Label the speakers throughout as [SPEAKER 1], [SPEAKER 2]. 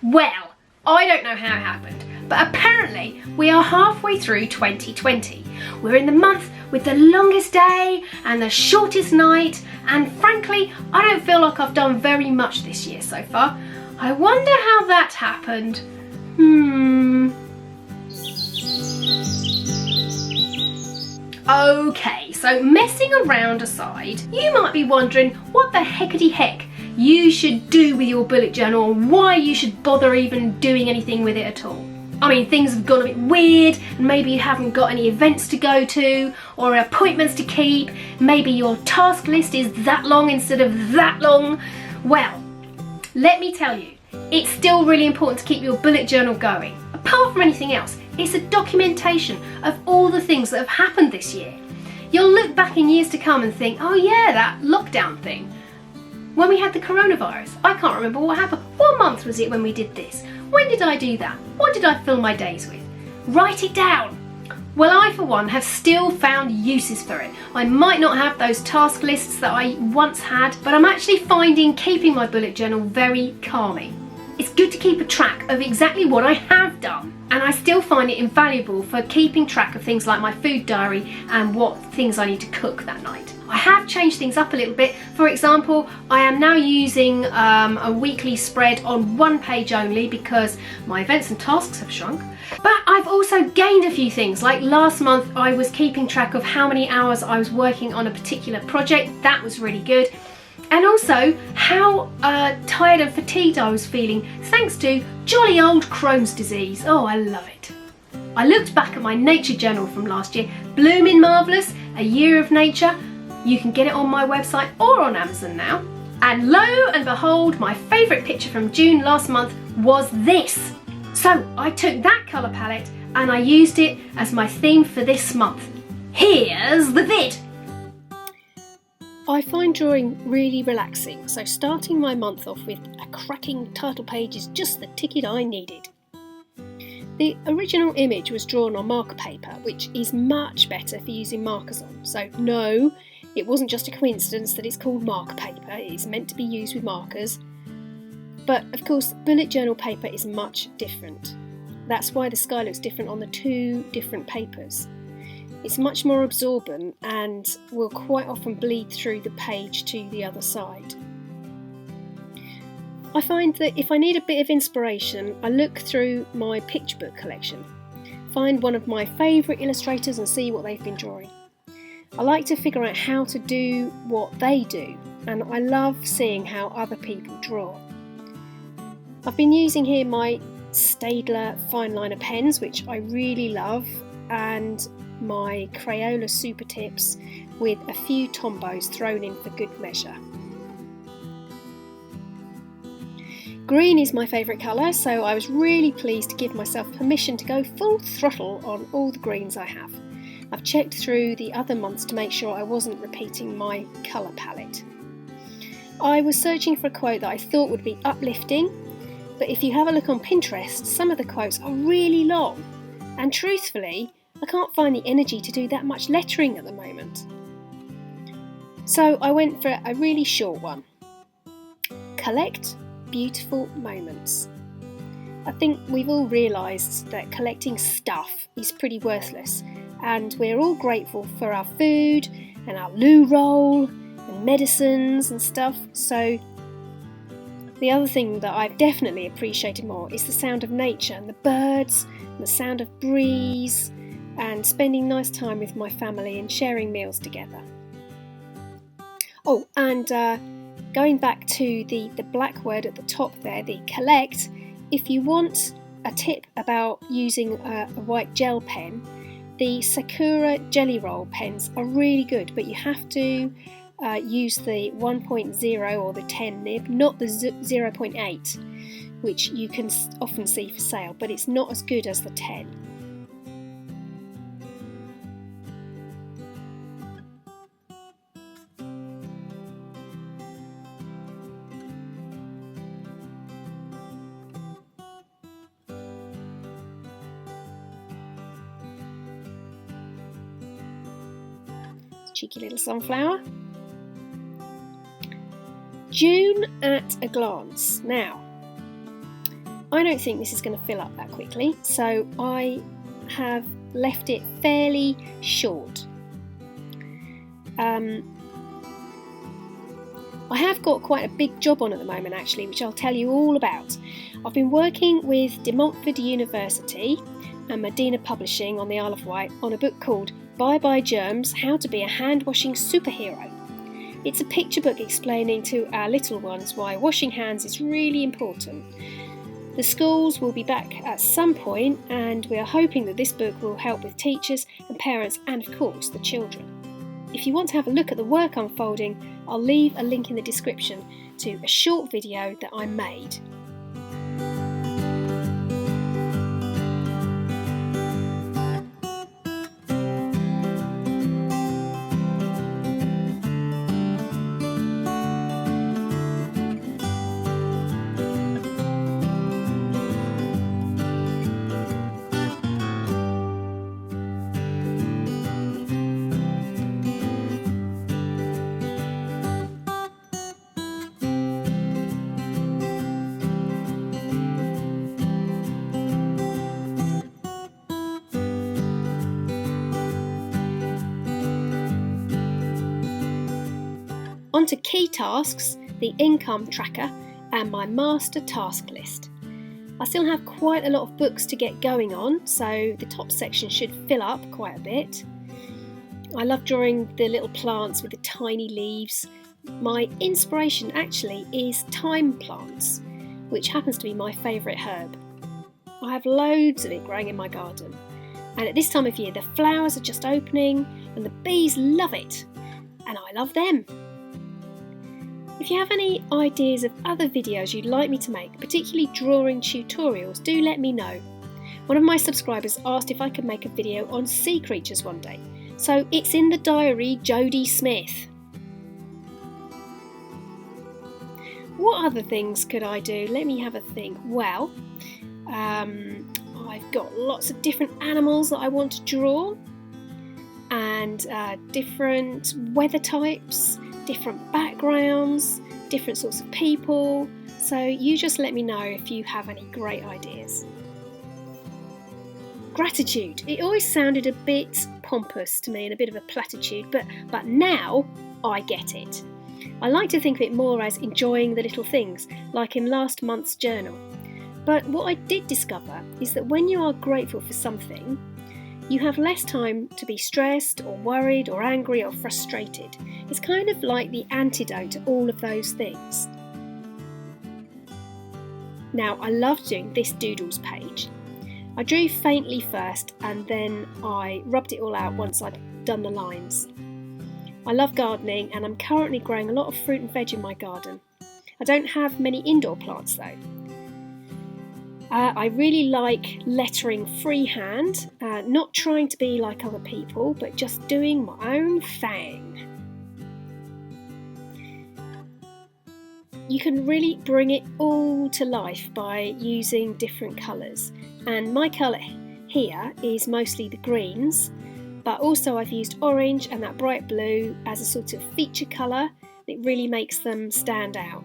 [SPEAKER 1] Well, I don't know how it happened, but apparently we are halfway through 2020. We're in the month with the longest day and the shortest night, and frankly, I don't feel like I've done very much this year so far. I wonder how that happened. Okay, so messing around aside, you might be wondering what the heckity heck you should do with your bullet journal and why you should bother even doing anything with it at all. I mean, things have gone a bit weird and maybe you haven't got any events to go to or appointments to keep. Maybe your task list is that long instead of that long. Well, let me tell you, it's still really important to keep your bullet journal going. Apart from anything else, it's a documentation of all the things that have happened this year. You'll look back in years to come and think, oh yeah, that lockdown thing. When we had the coronavirus, I can't remember what happened. What month was it when we did this? When did I do that? What did I fill my days with? Write it down. Well, I for one have still found uses for it. I might not have those task lists that I once had, but I'm actually finding keeping my bullet journal very calming. It's good to keep a track of exactly what I have done, and I still find it invaluable for keeping track of things like my food diary and what things I need to cook that night. I have changed things up a little bit. For example, I am now using a weekly spread on one page only because my events and tasks have shrunk. But I've also gained a few things, like last month I was keeping track of how many hours I was working on a particular project. That was really good. And also how tired and fatigued I was feeling thanks to jolly old Crohn's disease. Oh, I love it. I looked back at my nature journal from last year, blooming marvellous, a year of nature. You can get it on my website or on Amazon now. And lo and behold, my favourite picture from June last month was this. So I took that colour palette and I used it as my theme for this month. Here's the vid. I find drawing really relaxing, so starting my month off with a cracking title page is just the ticket I needed. The original image was drawn on marker paper, which is much better for using markers on, so no, it wasn't just a coincidence that it's called marker paper. It is meant to be used with markers. But of course, bullet journal paper is much different. That's why the sky looks different on the two different papers. It's much more absorbent and will quite often bleed through the page to the other side. I find that if I need a bit of inspiration, I look through my picture book collection, find one of my favourite illustrators and see what they've been drawing. I like to figure out how to do what they do, and I love seeing how other people draw. I've been using here my Staedtler fine liner pens, which I really love, and my Crayola super tips with a few Tombos thrown in for good measure. Green is my favourite colour, so I was really pleased to give myself permission to go full throttle on all the greens I have. I've checked through the other months to make sure I wasn't repeating my colour palette. I was searching for a quote that I thought would be uplifting, but if you have a look on Pinterest, some of the quotes are really long, and truthfully, I can't find the energy to do that much lettering at the moment. So I went for a really short one. Collect beautiful moments. I think we've all realised that collecting stuff is pretty worthless, and we're all grateful for our food and our loo roll and medicines and stuff. So the other thing that I've definitely appreciated more is the sound of nature and the birds and the sound of breeze and spending nice time with my family and sharing meals together. Oh, and going back to the black word at the top there, the collect, if you want a tip about using a white gel pen, the Sakura Jelly Roll pens are really good, but you have to use the 1.0 or the 10 nib, not the 0.8, which you can often see for sale, but it's not as good as the 10. Cheeky little sunflower. June at a glance. Now, I don't think this is going to fill up that quickly, so I have left it fairly short. I have got quite a big job on at the moment actually, which I'll tell you all about. I've been working with De Montfort University and Medina Publishing on the Isle of Wight on a book called Bye-bye Germs, How to be a Handwashing Superhero. It's a picture book explaining to our little ones why washing hands is really important. The schools will be back at some point, and we are hoping that this book will help with teachers and parents and of course the children. If you want to have a look at the work unfolding, I'll leave a link in the description to a short video that I made. On to key tasks, the income tracker and my master task list. I still have quite a lot of books to get going on, so the top section should fill up quite a bit. I love drawing the little plants with the tiny leaves. My inspiration actually is thyme plants, which happens to be my favourite herb. I have loads of it growing in my garden, and at this time of year the flowers are just opening and the bees love it, and I love them. If you have any ideas of other videos you'd like me to make, particularly drawing tutorials, do let me know. One of my subscribers asked if I could make a video on sea creatures one day, so it's in the diary, Jodie Smith. What other things could I do? Let me have a think. Well, I've got lots of different animals that I want to draw, and different weather types, different backgrounds, different sorts of people, so you just let me know if you have any great ideas. Gratitude. It always sounded a bit pompous to me and a bit of a platitude, but now I get it. I like to think of it more as enjoying the little things, like in last month's journal. But what I did discover is that when you are grateful for something, you have less time to be stressed or worried or angry or frustrated. It's kind of like the antidote to all of those things. Now, I love doing this Doodles page. I drew faintly first and then I rubbed it all out once I'd done the lines. I love gardening and I'm currently growing a lot of fruit and veg in my garden. I don't have many indoor plants though. I really like lettering freehand, not trying to be like other people, but just doing my own thing. You can really bring it all to life by using different colours, and my colour here is mostly the greens, but also I've used orange and that bright blue as a sort of feature colour. It really makes them stand out.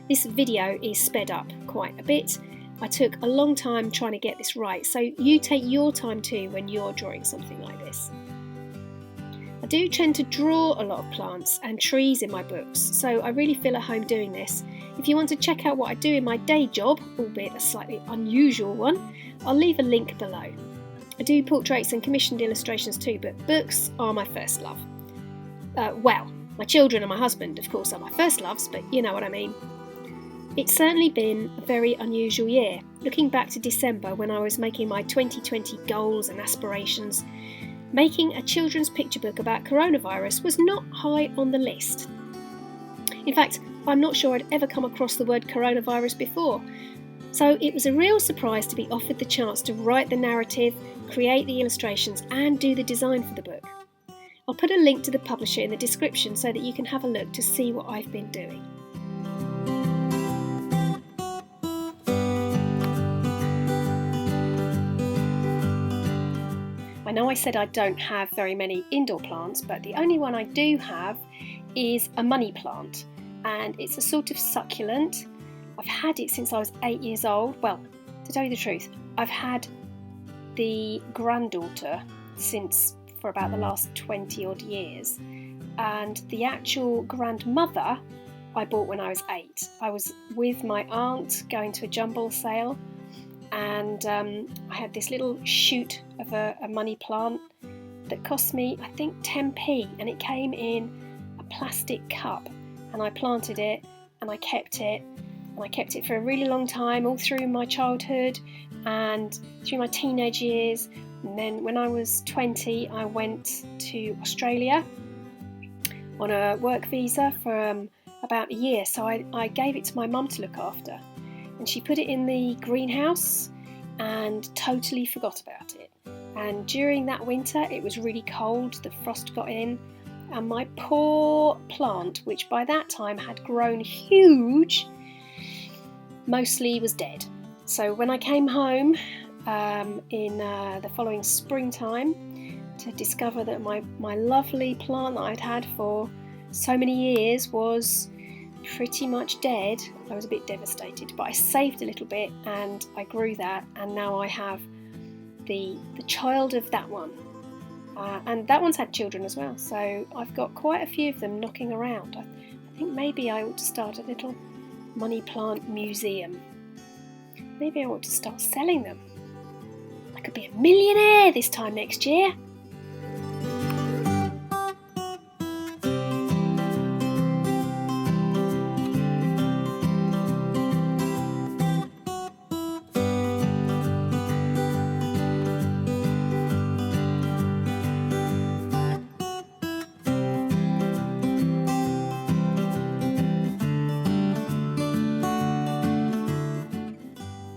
[SPEAKER 1] This video is sped up quite a bit. I took a long time trying to get this right, so you take your time too when you're drawing something like this. I do tend to draw a lot of plants and trees in my books, so I really feel at home doing this. If you want to check out what I do in my day job, albeit a slightly unusual one, I'll leave a link below. I do portraits and commissioned illustrations too, but books are my first love. Well, my children and my husband, of course, are my first loves, but you know what I mean. It's certainly been a very unusual year. Looking back to December when I was making my 2020 goals and aspirations, making a children's picture book about coronavirus was not high on the list. In fact, I'm not sure I'd ever come across the word coronavirus before, so it was a real surprise to be offered the chance to write the narrative, create the illustrations and do the design for the book. I'll put a link to the publisher in the description so that you can have a look to see what I've been doing. I know I said I don't have very many indoor plants, but the only one I do have is a money plant, and it's a sort of succulent.
[SPEAKER 2] I've had it since I was 8 years old. Well, to tell you the truth, I've had the granddaughter for about the last 20 odd years, and the actual grandmother I bought when I was 8. I was with my aunt going to a jumble sale, and I had this little shoot of a money plant that cost me, I think, 10p, and it came in a plastic cup, and I planted it and I kept it, and I kept it for a really long time, all through my childhood and through my teenage years. And then when I was 20, I went to Australia on a work visa for about a year, so I gave it to my mum to look after, and she put it in the greenhouse and totally forgot about it. And during that winter it was really cold, the frost got in, and my poor plant, which by that time had grown huge, mostly was dead. So when I came home in the following springtime to discover that my lovely plant that I'd had for so many years was pretty much dead, I was a bit devastated, but I saved a little bit and I grew that, and now I have the child of that one, and that one's had children as well, so I've got quite a few of them knocking around. I think maybe I ought to start a little money plant museum. Maybe I ought to start selling them. I could be a millionaire this time next year.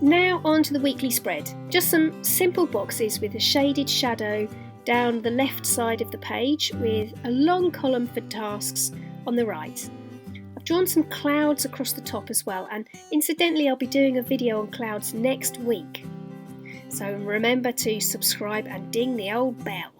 [SPEAKER 2] Now on to the weekly spread. Just some simple boxes with a shaded shadow down the left side of the page with a long column for tasks on the right. I've drawn some clouds across the top as well, and incidentally I'll be doing a video on clouds next week. So remember to subscribe and ding the old bell.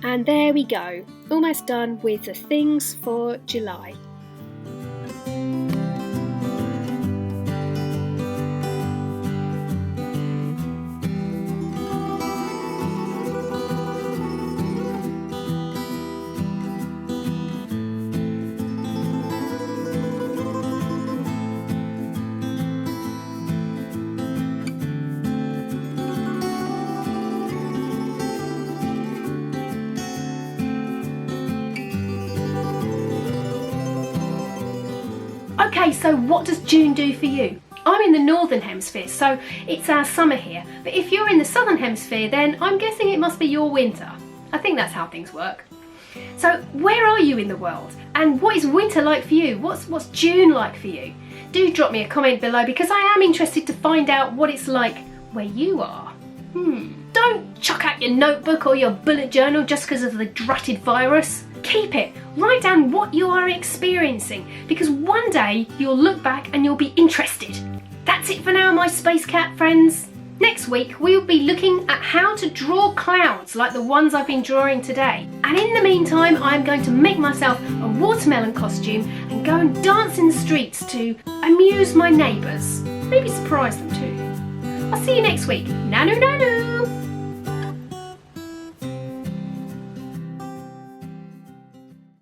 [SPEAKER 2] And there we go, almost done with the things for July.
[SPEAKER 1] Okay, so what does June do for you? I'm in the northern hemisphere, so it's our summer here. But if you're in the southern hemisphere, then I'm guessing it must be your winter. I think that's how things work. So where are you in the world? And what is winter like for you? What's June like for you? Do drop me a comment below, because I am interested to find out what it's like where you are. Don't chuck out your notebook or your bullet journal just because of the dratted virus. Keep it. Write down what you are experiencing, because one day you'll look back and you'll be interested. That's it for now, my space cat friends. Next week we'll be looking at how to draw clouds like the ones I've been drawing today. And in the meantime, I'm going to make myself a watermelon costume and go and dance in the streets to amuse my neighbours. Maybe surprise them too. I'll see you next week. Nanu nanu!